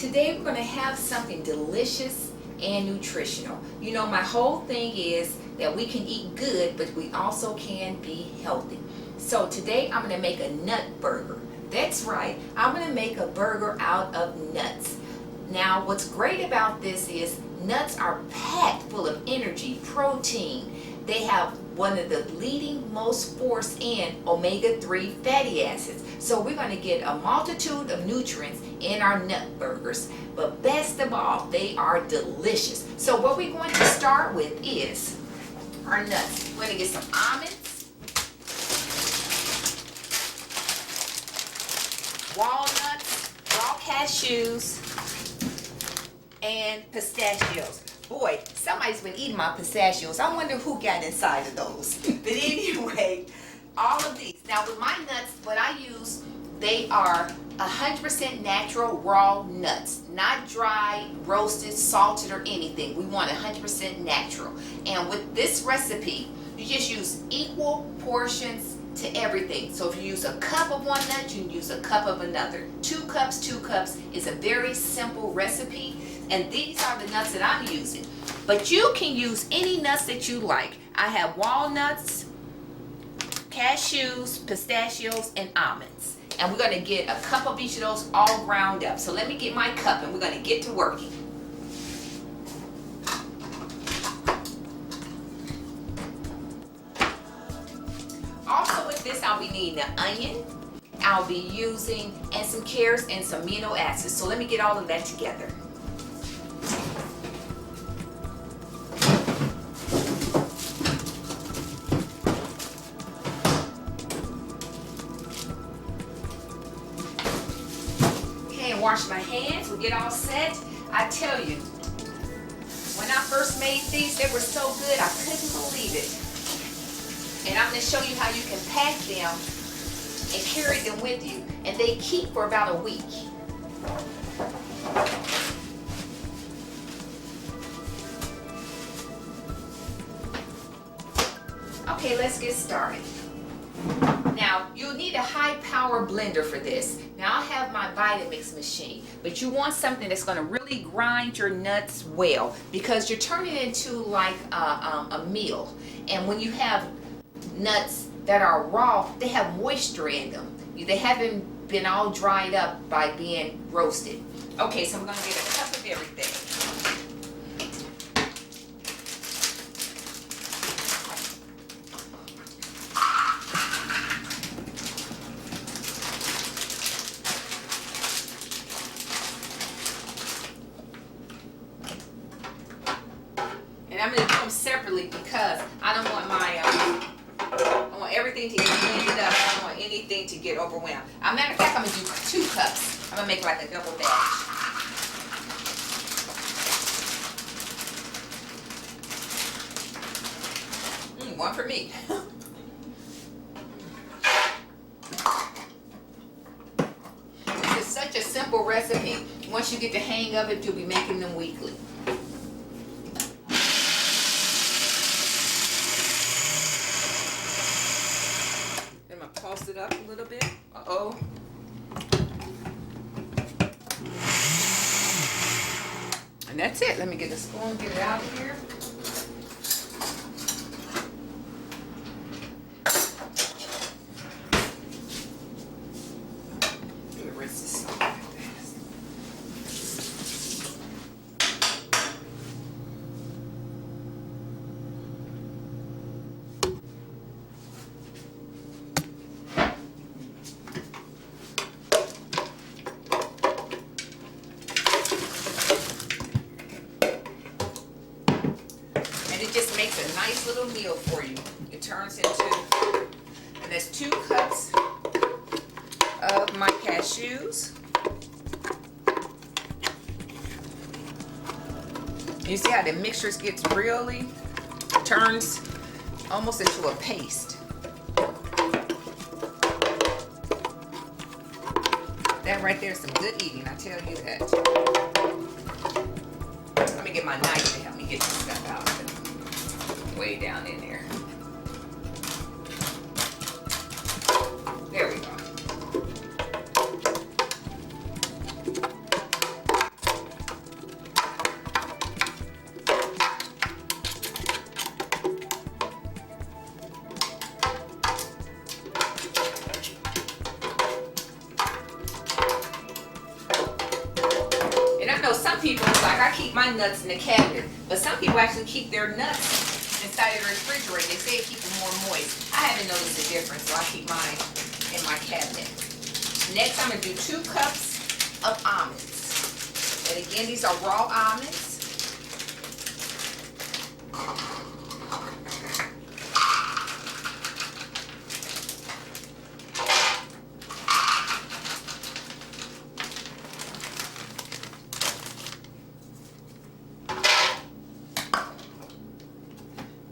Today we're going to have something delicious and nutritional. You know, my whole thing is that we can eat good, but we also can be healthy. So today I'm going to make a nut burger. That's right, I'm going to make a burger out of nuts. Now what's great about this is nuts are packed full of energy, protein. They have one of the leading most force in omega-3 fatty acids. So we're going to get a multitude of nutrients in our nut burgers. But best of all, they are delicious. So what we're going to start with is our nuts. We're going to get some almonds, walnuts, raw cashews, and pistachios. Boy, somebody's been eating my pistachios. I wonder who got inside of those. But anyway, all of these. Now with my nuts, what I use, they are 100% natural raw nuts. Not dry, roasted, salted, or anything. We want 100% natural. And with this recipe, you just use equal portions to everything. So if you use a cup of one nut, you can use a cup of another. 2 cups, 2 cups is a very simple recipe. And these are the nuts that I'm using. But you can use any nuts that you like. I have walnuts, cashews, pistachios, and almonds. And we're going to get a cup of each of those all ground up. So let me get my cup and we're going to get to working. Also with this, I'll be needing an onion. I'll be using and some carrots and some amino acids. So let me get all of that together. Wash my hands, we get all set. I tell you, when I first made these, they were so good, I couldn't believe it. And I'm going to show you how you can pack them and carry them with you. And they keep for about a week. Okay, let's get started. Now, you'll need a high power blender for this. Now, I have my Vitamix machine, but you want something that's going to really grind your nuts well, because you're turning it into like a meal. And when you have nuts that are raw, they have moisture in them. They haven't been all dried up by being roasted. Okay, so I'm going to get a cup of everything. I'm going to do them separately because I don't want I want everything to get blended up. I don't want anything to get overwhelmed. As a matter of fact, I'm going to do 2 cups. I'm going to make like a double batch. One for me. This is such a simple recipe. Once you get the hang of it, you'll be making them weekly. Toss it up a little bit. Uh-oh. And that's it. Let me get the spoon, get it out of here. Let me rinse this off fast. It just makes a nice little meal for you. It turns into, and that's 2 cups of my cashews. You see how the mixture gets really, turns almost into a paste. That right there is some good eating, I tell you that. Let me get my knife to help me get this stuff out of it. Way down in there. There we go. know some people, like I keep my nuts in the cabinet, but some people actually keep their nuts inside of the refrigerator. They say it keeps them more moist. I haven't noticed a difference, so I keep mine in my cabinet. Next, I'm going to do 2 cups of almonds. And again, these are raw almonds.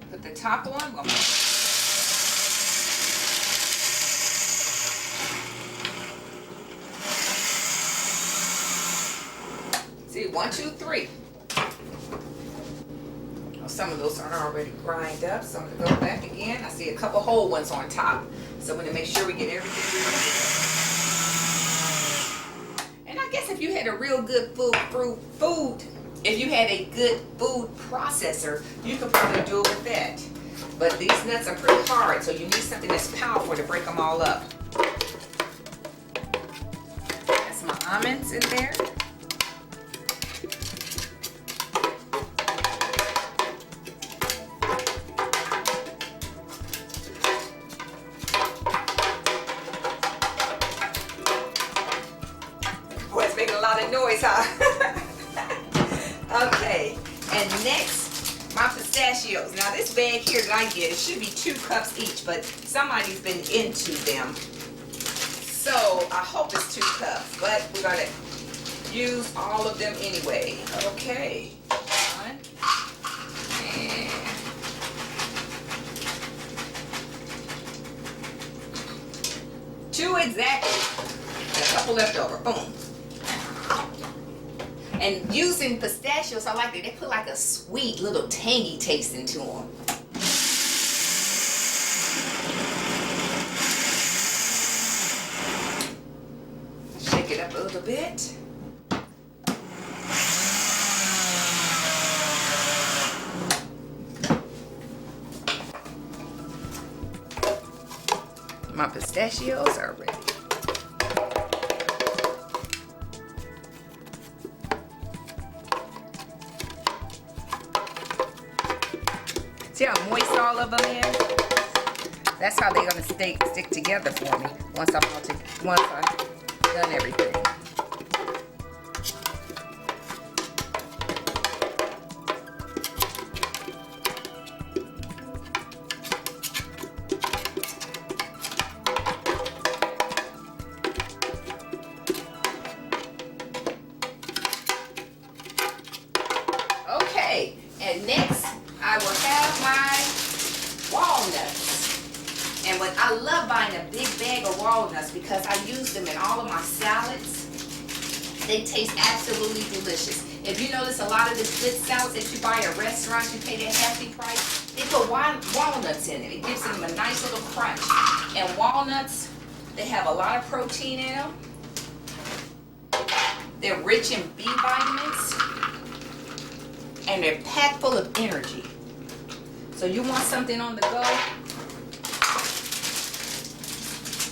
Put the top on. See, 1, 2, 3. Oh, some of those are already grind up, so I'm gonna go back again. I see a couple whole ones on top, so I'm gonna make sure we get everything. And I guess if you had a real good if you had a good food processor, you could probably do it with that. But these nuts are pretty hard, so you need something that's powerful to break them all up. That's my almonds in there. Boy, it's making a lot of noise, huh? Okay, and next, my pistachios. Now this bag here that I get, it should be 2 cups each, but somebody's been into them. So I hope it's 2 cups, but we're gonna use all of them anyway. Okay, 1, and 2 exactly. And a couple left over, boom. And using pistachios, I like that they put like a sweet little tangy taste into them. Shake it up a little bit. My pistachios are ready. See how moist all of them is? That's how they're gonna stick together for me once I've done everything. Okay, and next I will have my walnuts. And what I love buying a big bag of walnuts because I use them in all of my salads. They taste absolutely delicious. If you notice a lot of the good salads that you buy at restaurants, you pay that hefty price, they put walnuts in it. It gives them a nice little crunch. And walnuts, they have a lot of protein in them. They're rich in B vitamins. And they're packed full of energy. So you want something on the go,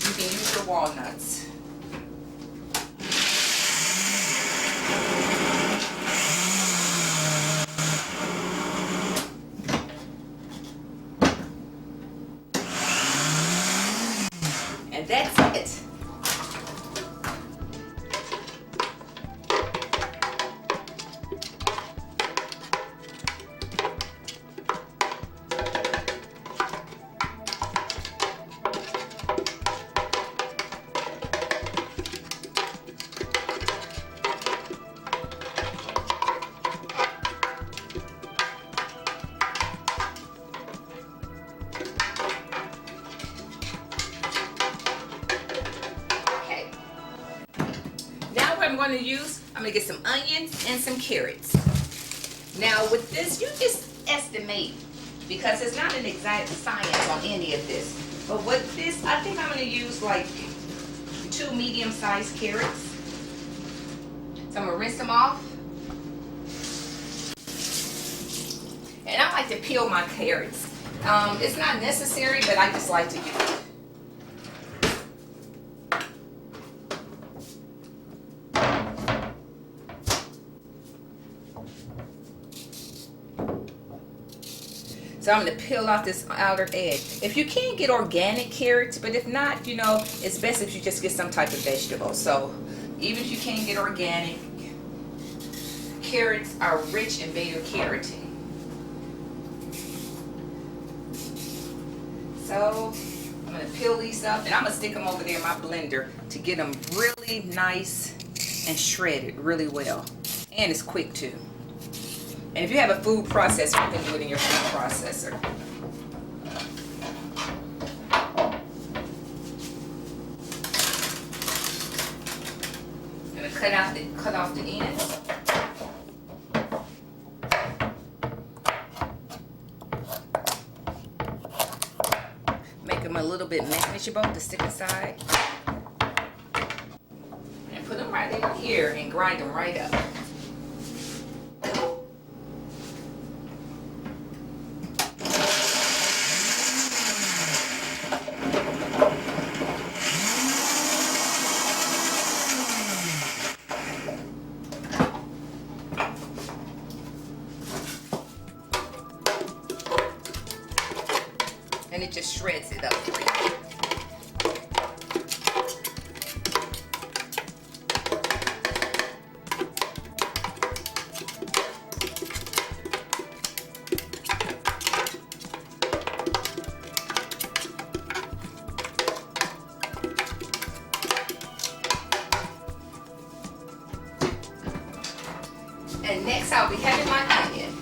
you can use your walnuts. And that's it. I'm going to use, I'm going to get some onions and some carrots. Now with this, you just estimate because it's not an exact science on any of this. But with this, I think I'm going to use like 2 medium-sized carrots. So I'm going to rinse them off. And I like to peel my carrots. It's not necessary, but I just like to do it. So I'm going to peel off this outer edge. If you can get organic carrots, but if not, you know, it's best if you just get some type of vegetable. So even if you can't get organic, carrots are rich in beta carotene. So I'm going to peel these up, and I'm going to stick them over there in my blender to get them really nice and shredded really well. And it's quick too. And if you have a food processor, you can do it in your food processor. I'm going to cut off the ends. Make them a little bit manageable to stick aside. And put them right in here and grind them right up. And it just shreds it up for you. And next I'll be having my onion.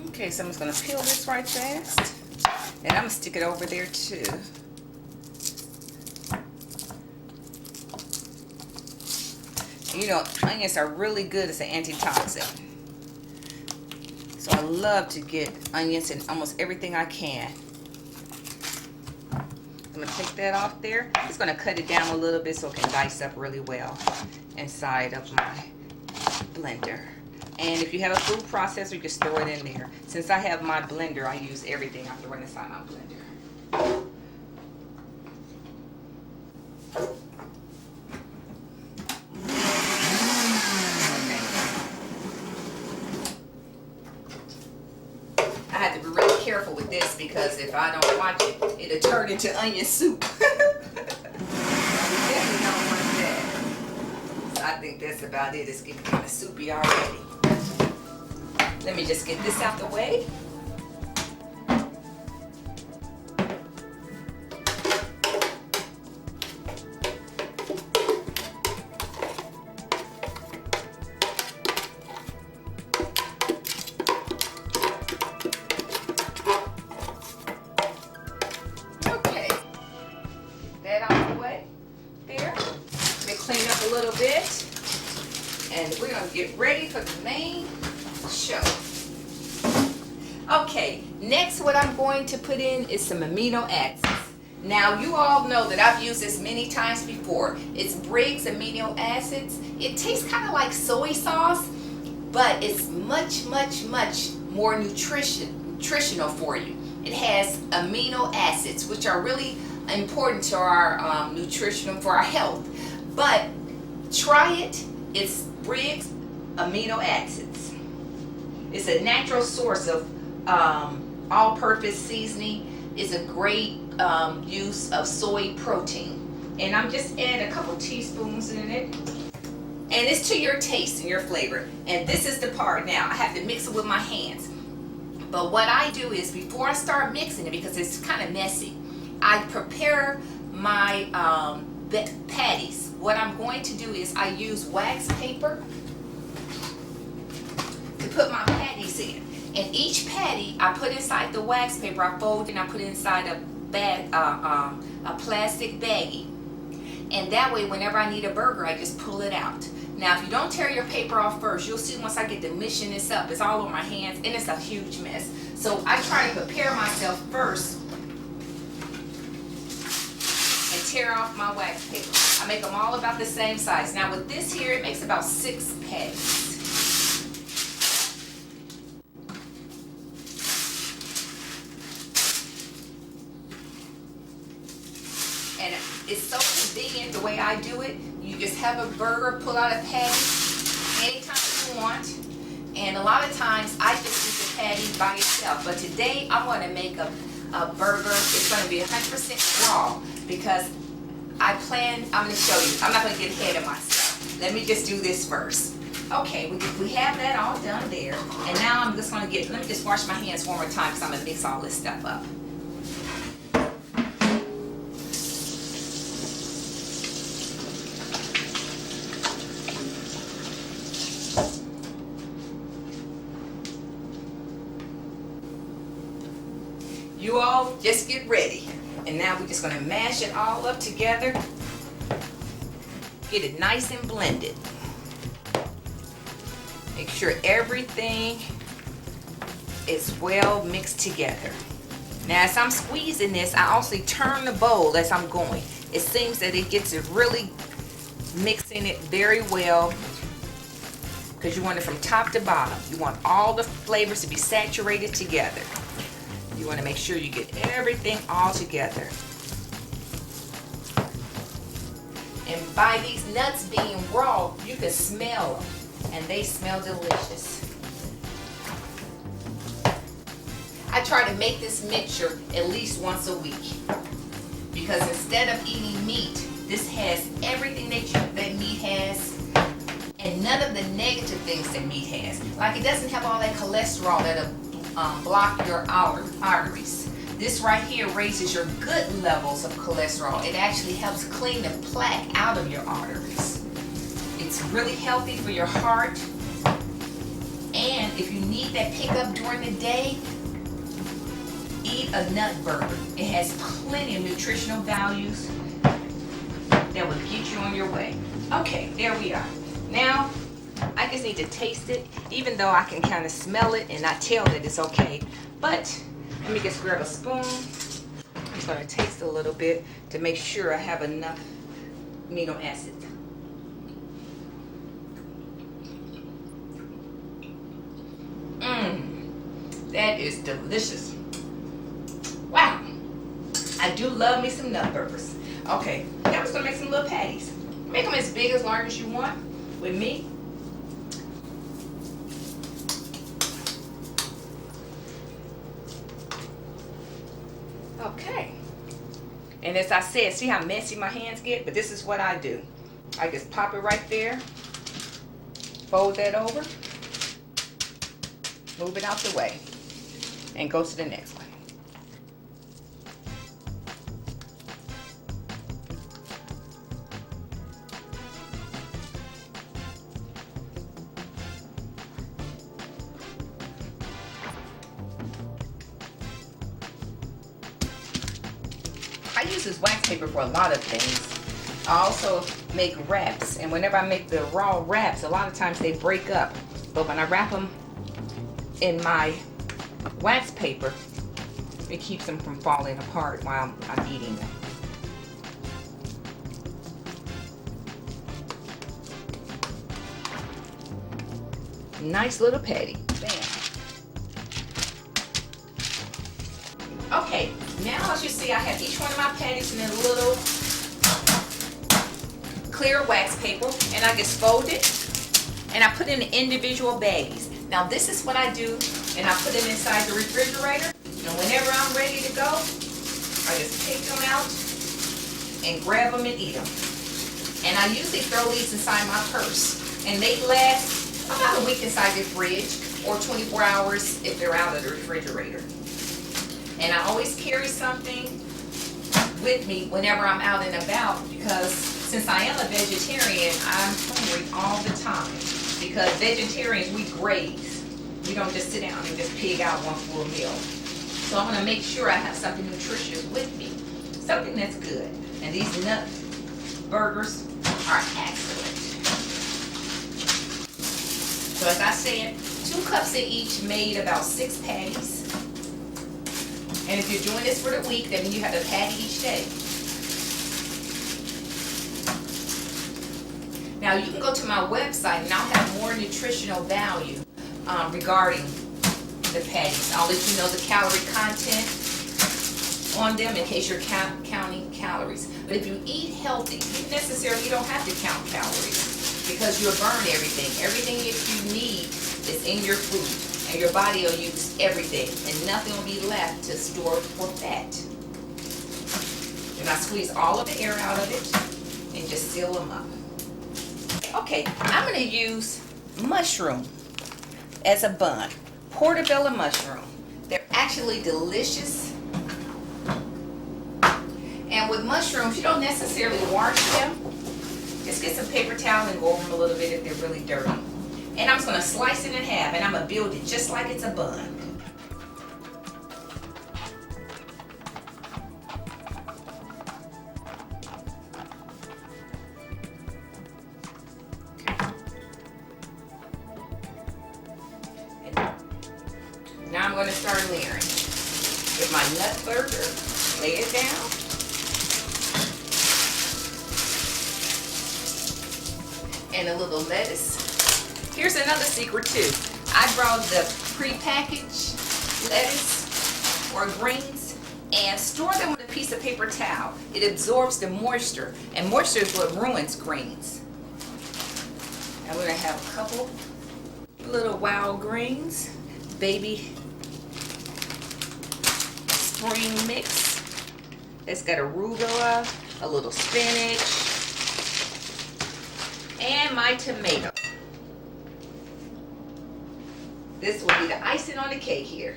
Okay, so I'm just going to peel this right fast, and I'm going to stick it over there too. You know, onions are really good as an antitoxin. So I love to get onions in almost everything I can. I'm going to take that off there. I'm just going to cut it down a little bit so it can dice up really well inside of my blender. And if you have a food processor, just throw it in there. Since I have my blender, I use everything I throw inside my blender. I have to be really careful with this because if I don't watch it, it'll turn into onion soup. Definitely don't want that. So I think that's about it. It's getting kind of soupy already. Let me just get this out the way. Okay, get that out the way. There. Let me clean up a little bit. And we're going to get ready for the main show. Okay, next what I'm going to put in is some amino acids. Now you all know that I've used this many times before. It's Briggs amino acids. It tastes kind of like soy sauce, but it's much more nutritional for you. It has amino acids, which are really important to our nutrition for our health. But try it. It's Briggs amino acids. It's a natural source of all-purpose seasoning. Is a great use of soy protein, and I'm just adding a couple teaspoons in it, and it's to your taste and your flavor. And this is the part now I have to mix it with my hands. But what I do is before I start mixing it, because it's kind of messy, I prepare my patties. What I'm going to do is I use wax paper to put my patties in. And each patty I put inside the wax paper, I fold and I put it inside a bag, a plastic baggie. And that way whenever I need a burger, I just pull it out. Now if you don't tear your paper off first, you'll see once I get to mishing this up, it's all over my hands and it's a huge mess. So I try to prepare myself first and tear off my wax paper. I make them all about the same size. Now with this here, it makes about 6 patties. And it's so convenient the way I do it. You just have a burger, pull out a patty anytime you want. And a lot of times I just eat the patty by itself. But today I want to make a burger. It's going to be 100% raw because I'm going to show you. I'm not going to get ahead of myself. Let me just do this first. Okay, we have that all done there. And now I'm just going to let me just wash my hands one more time because I'm going to mix all this stuff up. You all just get ready. And now we're just going to mash it all up together. Get it nice and blended. Make sure everything is well mixed together. Now as I'm squeezing this, I also turn the bowl as I'm going. It seems that it gets it really mixing it very well because you want it from top to bottom. You want all the flavors to be saturated together. You want to make sure you get everything all together. And by these nuts being raw, you can smell them. And they smell delicious. I try to make this mixture at least once a week. Because instead of eating meat, this has everything that meat has. And none of the negative things that meat has. Like it doesn't have all that cholesterol that'll block your arteries. This right here raises your good levels of cholesterol. It actually helps clean the plaque out of your arteries. It's really healthy for your heart. And if you need that pickup during the day, eat a nut burger. It has plenty of nutritional values that will get you on your way. Okay, there we are. Now, I just need to taste it, even though I can kind of smell it and I tell that it's okay. But let me just grab a spoon. I'm just going to taste a little bit to make sure I have enough amino acids. That is delicious. Wow. I do love me some nut burgers. Okay, now we're just going to make some little patties. Make them as big as large as you want with me. Okay. And as I said, see how messy my hands get? But this is what I do. I just pop it right there. Fold that over. Move it out the way. And go to the next one. I use this wax paper for a lot of things. I also make wraps, and whenever I make the raw wraps, a lot of times they break up. But when I wrap them in my wax paper, it keeps them from falling apart while I'm eating them. Nice little patty. Bam. Okay, now as you see, I have each one of my patties in a little clear wax paper, and I just fold it and I put it in individual baggies. Now this is what I do, and I put it inside the refrigerator, and whenever I'm ready to go, I just take them out and grab them and eat them. And I usually throw these inside my purse, and they last about a week inside the fridge, or 24 hours if they're out of the refrigerator. And I always carry something with me whenever I'm out and about, because since I am a vegetarian, I'm hungry all the time. Because vegetarians, we graze. We don't just sit down and just pig out one full meal. So I'm going to make sure I have something nutritious with me. Something that's good. And these nut burgers are excellent. So as I said, 2 cups of each made about 6 patties. And if you're doing this for the week, then you have a patty each day. Now you can go to my website and I'll have more nutritional value regarding the patties. I'll let you know the calorie content on them in case you're counting calories. But if you eat healthy, you don't have to count calories because you'll burn everything. Everything that you need is in your food, and your body will use everything, and nothing will be left to store for fat. And I squeeze all of the air out of it and just seal them up. Okay, I'm going to use mushroom as a bun. Portobello mushroom. They're actually delicious. And with mushrooms, you don't necessarily wash them. Just get some paper towel and go over them a little bit if they're really dirty. And I'm just going to slice it in half, and I'm going to build it just like it's a bun. Now I'm going to start layering. With my nut burger, lay it down. And a little lettuce. Here's another secret too. I brought the prepackaged lettuce or greens and store them with a piece of paper towel. It absorbs the moisture, and moisture is what ruins greens. I'm going to have a couple little wild greens, baby spring mix. It's got arugula, a little spinach, and my tomato. This will be the icing on the cake here.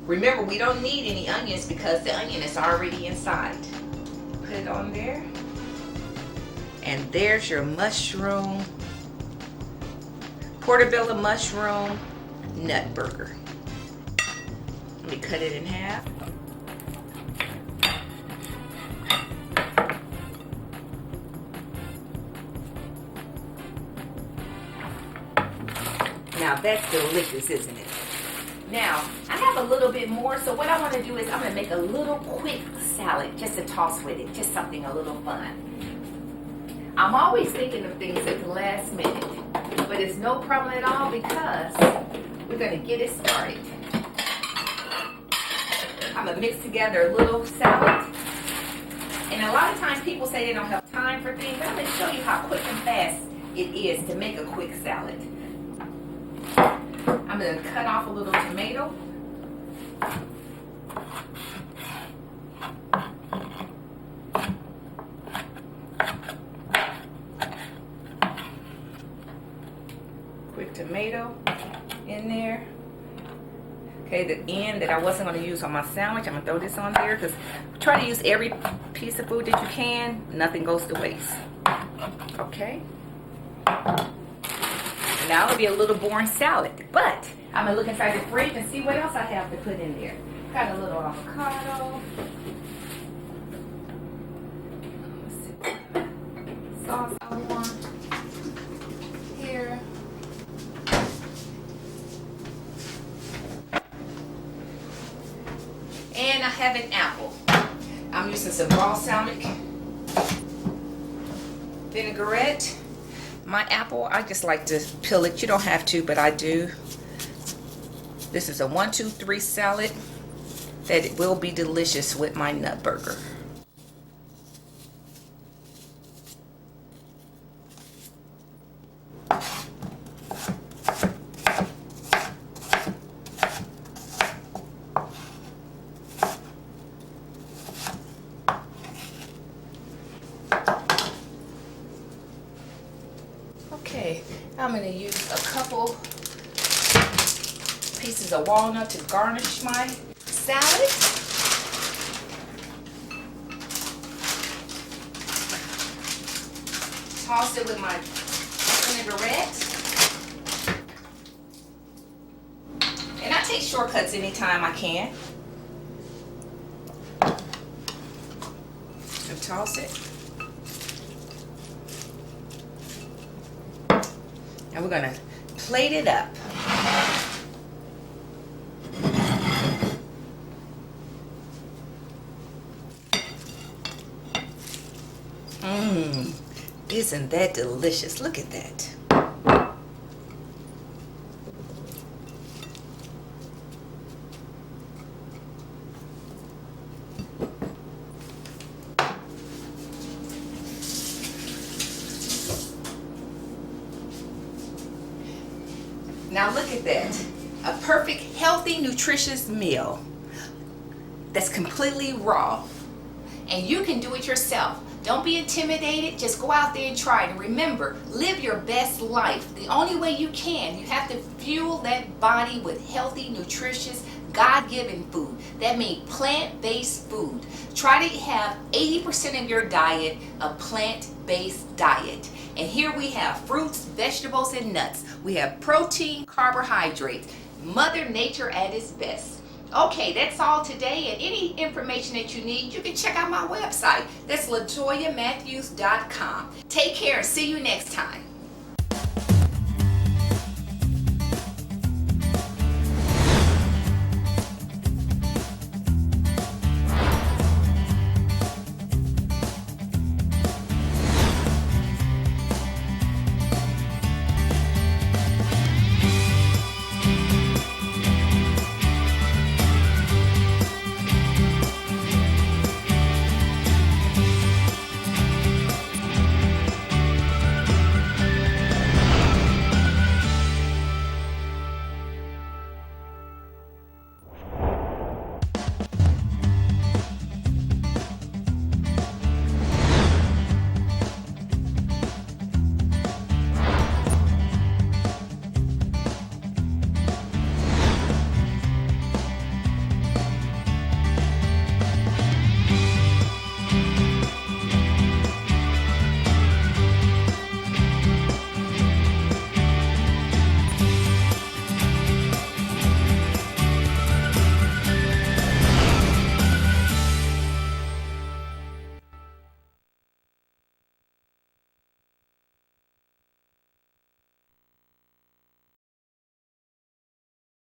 Remember, we don't need any onions because the onion is already inside. Put it on there. And there's your mushroom, portobello mushroom nut burger. Let me cut it in half. Now that's delicious, isn't it? Now, I have a little bit more, so what I want to do is I'm going to make a little quick salad just to toss with it, just something a little fun. I'm always thinking of things at the last minute, but it's no problem at all because we're going to get it started. I'm going to mix together a little salad. And a lot of times people say they don't have time for things. I'm going to show you how quick and fast it is to make a quick salad. I'm going to cut off a little tomato. Quick tomato in there. Okay, the end that I wasn't going to use on my sandwich, I'm going to throw this on there because try to use every piece of food that you can. Nothing goes to waste. Okay. And now it'll be a little boring salad, but I'm going to look inside the fridge and see what else I have to put in there. Got a little avocado. Sauce I want here. And I have an apple. I'm using some balsamic vinaigrette. My apple, I just like to peel it. You don't have to, but I do. This is a 1, 2, 3 salad that it will be delicious with my nut burger. Okay, I'm going to use a couple pieces of walnut to garnish my salad. Toss it with my vinaigrette. And I take shortcuts anytime I can. And toss it. And we're going to plate it up. Isn't that delicious? Look at that. Now look at that. A perfect, healthy, nutritious meal that's completely raw. And you can do it yourself. Don't be intimidated. Just go out there and try it. And remember, live your best life. The only way you can. You have to fuel that body with healthy, nutritious, God-given food. That means plant-based food. Try to have 80% of your diet a plant-based diet. And here we have fruits, vegetables, and nuts. We have protein, carbohydrates. Mother Nature at its best. Okay, that's all today, and any information that you need, you can check out my website. That's LaToyaMatthews.com. Take care and see you next time.